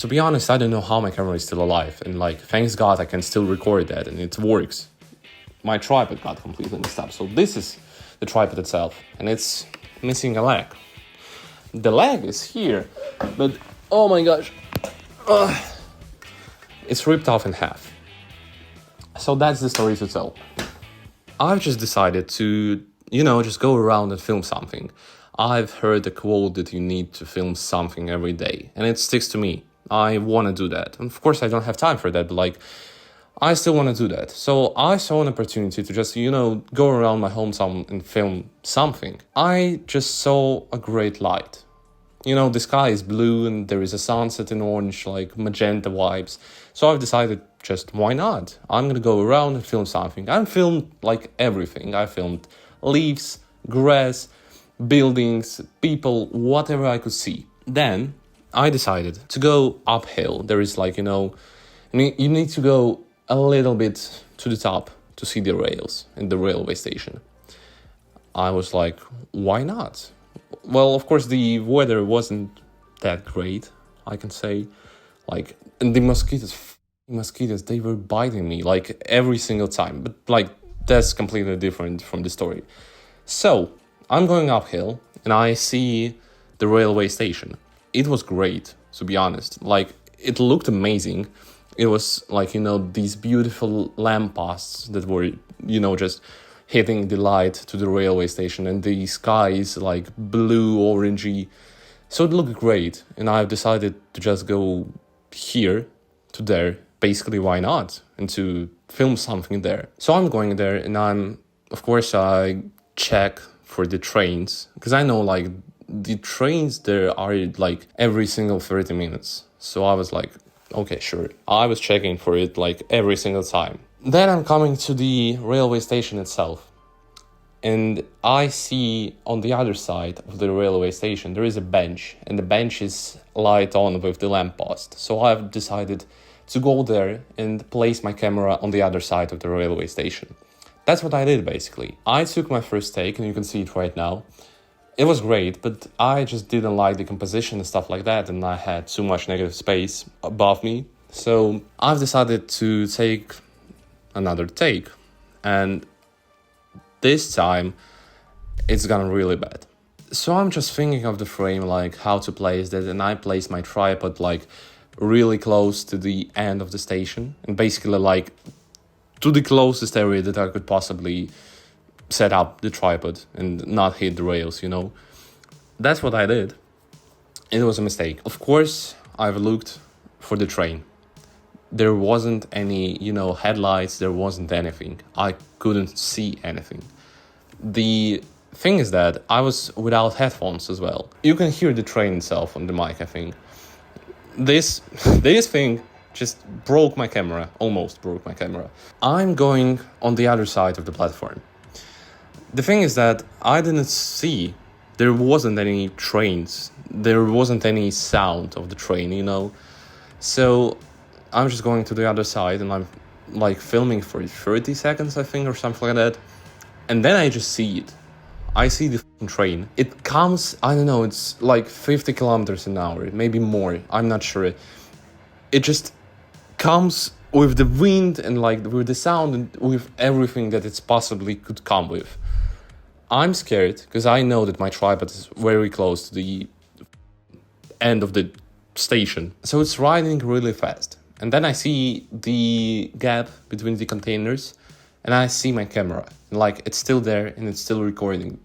To be honest, I don't know how my camera is still alive, and like, thanks God I can still record that and it works. My tripod got completely messed up, so this is the tripod itself, and it's missing a leg. The leg is here, but oh my gosh, it's ripped off in half. So that's the story to tell. I've just decided to, just go around and film something. I've heard the quote that you need to film something every day, and it sticks to me. I want to do that. And of course, I don't have time for that, but like, I still want to do that. So I saw an opportunity to just, go around my hometown and film something. I just saw a great light. The sky is blue and there is a sunset in orange, like magenta vibes. So I've decided, just why not? I'm going to go around and film something. I filmed like everything. I filmed leaves, grass, buildings, people, whatever I could see. Then I decided to go uphill. There is like, you need to go a little bit to the top to see the rails in the railway station. I was like, why not? Well, of course, the weather wasn't that great, I can say. Like, and the mosquitoes, they were biting me, like, every single time. But, like, that's completely different from the story. So, I'm going uphill, and I see the railway station. It was great, to be honest. Like, it looked amazing. It was, like, these beautiful lampposts that were, just hitting the light to the railway station, and the sky is like blue, orangey. So it looked great, and I've decided to just go here to there. Basically, why not? And to film something there. So I'm going there, and I check for the trains, because I know like the trains there are like every single 30 minutes. So I was like, okay, sure. I was checking for it like every single time. Then I'm coming to the railway station itself, and I see on the other side of the railway station there is a bench, and the bench is light on with the lamppost. So I've decided to go there and place my camera on the other side of the railway station. That's what I did basically. I took my first take, and you can see it right now. It was great, but I just didn't like the composition and stuff like that, and I had too much negative space above me. So I've decided to take another take, and this time it's gone really bad. So I'm just thinking of the frame, like how to place that, and I place my tripod like really close to the end of the station, and basically like to the closest area that I could possibly set up the tripod and not hit the rails, That's what I did. It was a mistake. Of course, I've looked for the train. There wasn't any, headlights, there wasn't anything. I couldn't see anything. The thing is that I was without headphones as well. You can hear the train itself on the mic, I think. This thing just broke my camera, almost broke my camera. I'm going on the other side of the platform. The thing is that I didn't see, there wasn't any trains, there wasn't any sound of the train, So I'm just going to the other side, and I'm like filming for 30 seconds, I think, or something like that. And then I just see it. I see the train. It comes, I don't know, it's like 50 kilometers an hour, maybe more, I'm not sure. It just comes with the wind and like with the sound and with everything that it's possibly could come with. I'm scared because I know that my tripod is very close to the end of the station. So it's riding really fast. And then I see the gap between the containers, and I see my camera. Like, it's still there and it's still recording.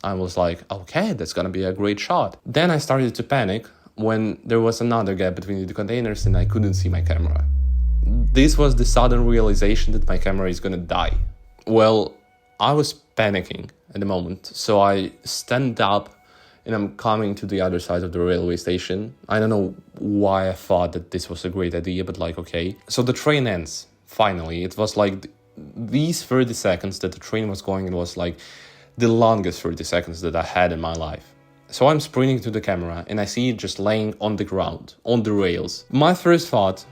I was like, okay, that's gonna be a great shot. Then I started to panic when there was another gap between the containers and I couldn't see my camera. This was the sudden realization that my camera is gonna die. Well, I was panicking at the moment, so I stand up and I'm coming to the other side of the railway station. I don't know why I thought that this was a great idea, but like, okay. So the train ends, finally. It was like these 30 seconds that the train was going, it was like the longest 30 seconds that I had in my life. So I'm sprinting to the camera and I see it just laying on the ground, on the rails. My first thought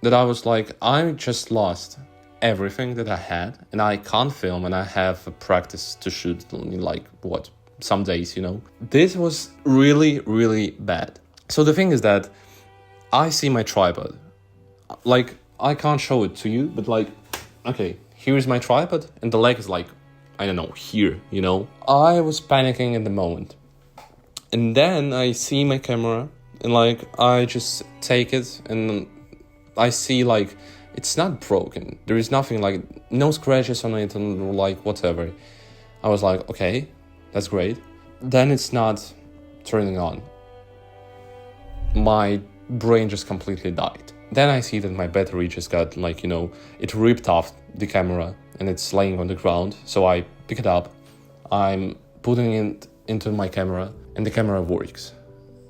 that I was like, I just lost everything that I had and I can't film, and I have a practice to shoot in like, some days, This was really, really bad. So the thing is that I see my tripod. Like, I can't show it to you, but like, okay, here's my tripod, and the leg is like, I don't know, here, you know? I was panicking at the moment. And then I see my camera, and like, I just take it, and I see like, it's not broken. There is nothing like, no scratches on it, and like, whatever. I was like, okay, that's great. Then it's not turning on. My brain just completely died. Then I see that my battery just got like, it ripped off the camera and it's laying on the ground. So I pick it up, I'm putting it into my camera, and the camera works.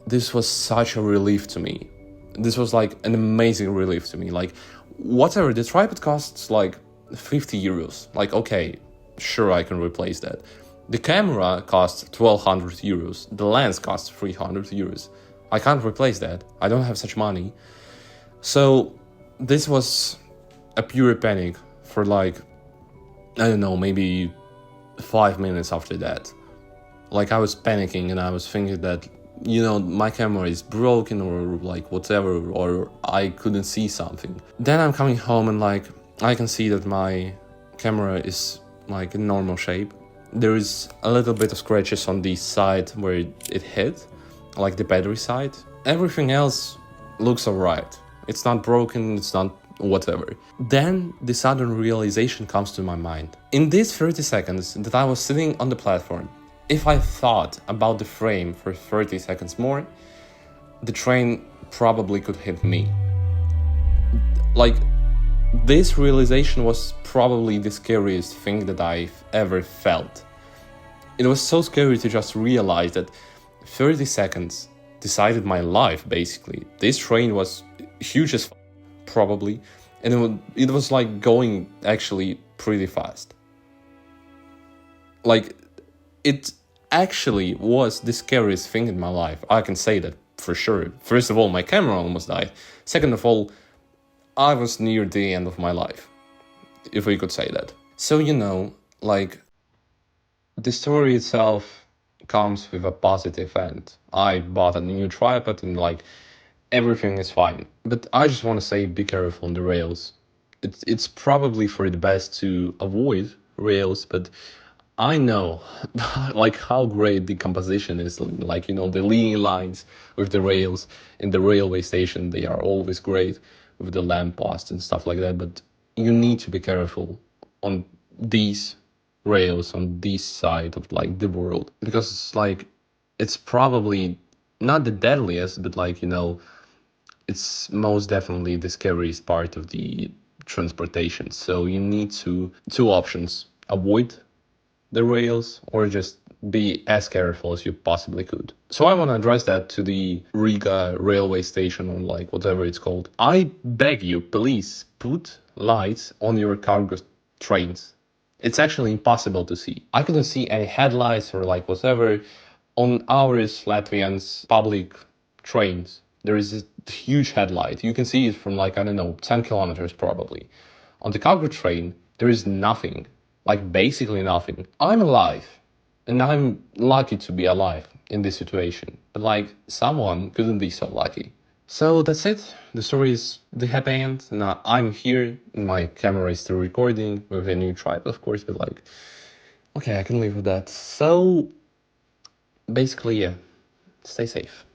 This was such a relief to me. This was like an amazing relief to me. Like, whatever, the tripod costs like 50 euros. Like, okay, sure, I can replace that. The camera costs 1,200 euros. The lens costs 300 euros. I can't replace that. I don't have such money. So this was a pure panic for like, I don't know, maybe 5 minutes after that. Like, I was panicking and I was thinking that, my camera is broken or like whatever, or I couldn't see something. Then I'm coming home and like, I can see that my camera is like in normal shape. There is a little bit of scratches on the side where it hit, like the battery side. Everything else looks alright. It's not broken, it's not whatever. Then the sudden realization comes to my mind. In these 30 seconds that I was sitting on the platform, if I thought about the frame for 30 seconds more, the train probably could hit me. Like, this realization was probably the scariest thing that I've ever felt. It was so scary to just realize that 30 seconds decided my life, basically. This train was huge as probably, and it was like going actually pretty fast. Like, it actually was the scariest thing in my life. I can say that for sure. First of all, my camera almost died. Second of all, I was near the end of my life, if we could say that. So, like, the story itself comes with a positive end. I bought a new tripod and like, everything is fine. But I just want to say, be careful on the rails. It's probably for the best to avoid rails, but I know like how great the composition is. Like, the leading lines with the rails in the railway station, they are always great with the lamppost and stuff like that. But you need to be careful on these rails, on this side of like the world, because it's like, it's probably not the deadliest, but like, it's most definitely the scariest part of the transportation. So you need two options: avoid the rails or just be as careful as you possibly could. So I want to address that to the Riga railway station, or like whatever it's called. I beg you, please put lights on your cargo trains. It's actually impossible to see. I couldn't see any headlights or like whatever on ours Latvians public trains. There is a huge headlight. You can see it from like, I don't know, 10 kilometers probably. On the cargo train, there is nothing. Like, basically nothing. I'm alive. And I'm lucky to be alive in this situation. But like, someone couldn't be so lucky. So that's it. The story is the happy end. Now I'm here. My camera is still recording with a new tripod, of course. But like, okay, I can live with that. So basically, yeah, stay safe.